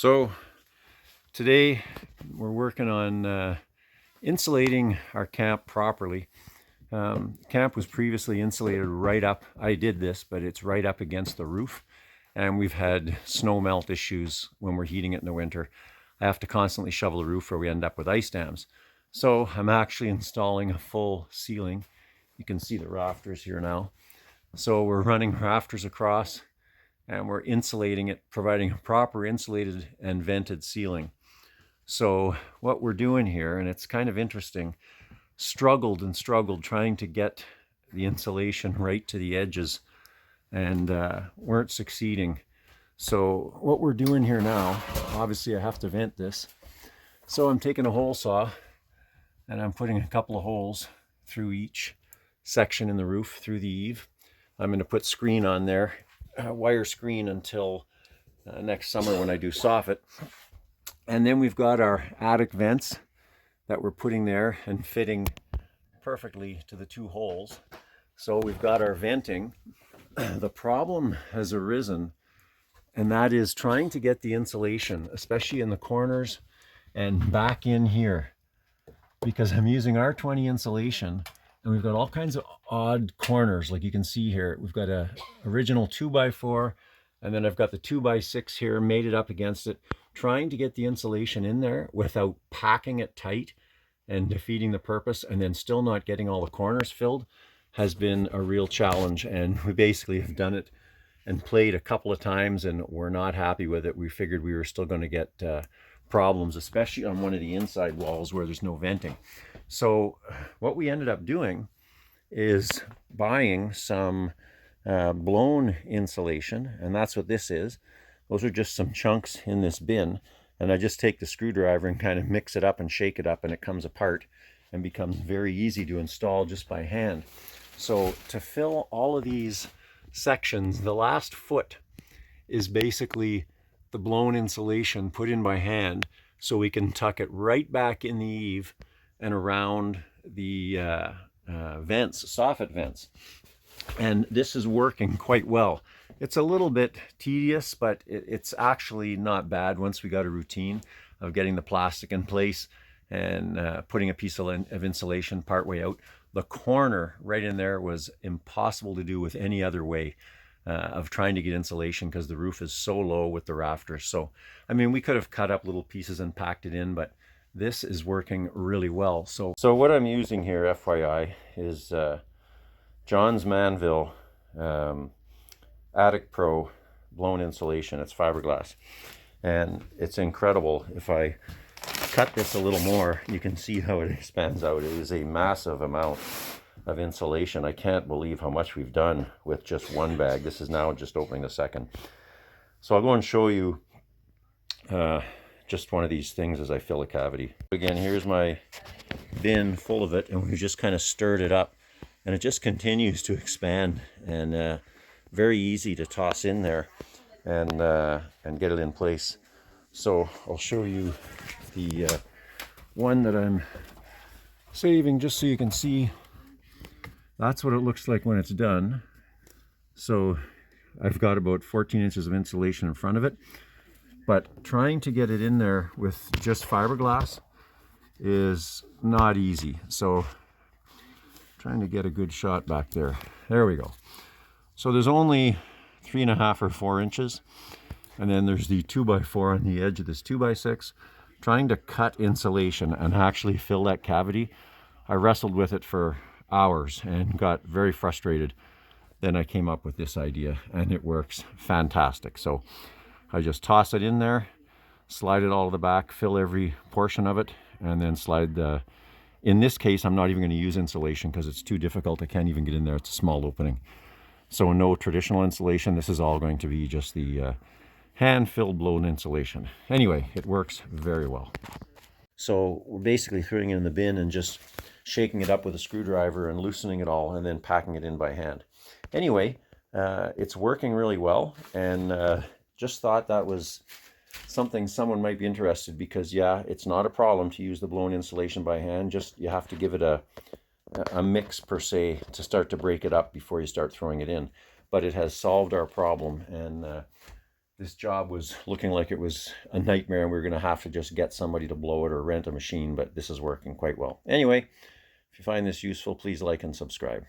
So today we're working on insulating our camp properly. Camp was previously insulated right up. I did this, but it's right up against the roof. And we've had snow melt issues when we're heating it in the winter. I have to constantly shovel the roof or we end up with ice dams. So I'm actually installing a full ceiling. You can see the rafters here now. So we're running rafters across and we're insulating it, providing a proper insulated and vented ceiling. So what we're doing here, and it's kind of interesting, struggled trying to get the insulation right to the edges and weren't succeeding. So what we're doing here now, obviously I have to vent this. So I'm taking a hole saw and I'm putting a couple of holes through each section in the roof, through the eave. I'm going to put screen on there, wire screen until next summer when I do soffit. And then we've got our attic vents that we're putting there and fitting perfectly to the two holes. So we've got our venting. The problem has arisen, and that is trying to get the insulation, especially in the corners and back in here, because I'm using R20 insulation and we've got all kinds of odd corners. Like you can see here, we've got a original 2x4 and then I've got the 2x6 here, made it up against it, trying to get the insulation in there without packing it tight and defeating the purpose, and then still not getting all the corners filled has been a real challenge. And we basically have done it and played a couple of times and we're not happy with it. We figured we were still going to get problems, especially on one of the inside walls where there's no venting. So what we ended up doing is buying some blown insulation, and that's what this is. Those are just some chunks in this bin, and I just take the screwdriver and kind of mix it up and shake it up, and it comes apart and becomes very easy to install just by hand. So to fill all of these sections, the last foot is basically the blown insulation put in by hand, so we can tuck it right back in the eave and around the vents, soffit vents. And this is working quite well. It's a little bit tedious, but it's actually not bad once we got a routine of getting the plastic in place and putting a piece of insulation partway out. The corner right in there was impossible to do with any other way of trying to get insulation because the roof is so low with the rafters. So, I mean, we could have cut up little pieces and packed it in, but this is working really well. So what I'm using here, FYI, is John's Manville Attic Pro blown insulation. It's fiberglass and it's incredible. If I cut this a little more, you can see how it expands out. It is a massive amount of insulation. I can't believe how much we've done with just one bag. This is now just opening the second. So I'll go and show you just one of these things as I fill a cavity. Again, here's my bin full of it, and we just kind of stirred it up and it just continues to expand, and very easy to toss in there and get it in place. So I'll show you the one that I'm saving just so you can see. That's what it looks like when it's done. So I've got about 14 inches of insulation in front of it, but trying to get it in there with just fiberglass is not easy. So trying to get a good shot back there. There we go. So there's only 3.5 or 4 inches, and then there's the 2x4 on the edge of this 2x6. Trying to cut insulation and actually fill that cavity, I wrestled with it for hours and got very frustrated. Then I came up with this idea and it works fantastic. So I just toss it in there, slide it all to the back, fill every portion of it, and then slide the, in this case I'm not even going to use insulation because it's too difficult. I can't even get in there. It's a small opening. So no traditional insulation. This is all going to be just the hand-filled blown insulation. Anyway, it works very well. So we're basically throwing it in the bin and just shaking it up with a screwdriver and loosening it all and then packing it in by hand. Anyway, it's working really well, and just thought that was something someone might be interested, because yeah, it's not a problem to use the blown insulation by hand. Just you have to give it a mix per se to start to break it up before you start throwing it in. But it has solved our problem, and this job was looking like it was a nightmare and we were going to have to just get somebody to blow it or rent a machine, but this is working quite well. Anyway, if you find this useful, please like and subscribe.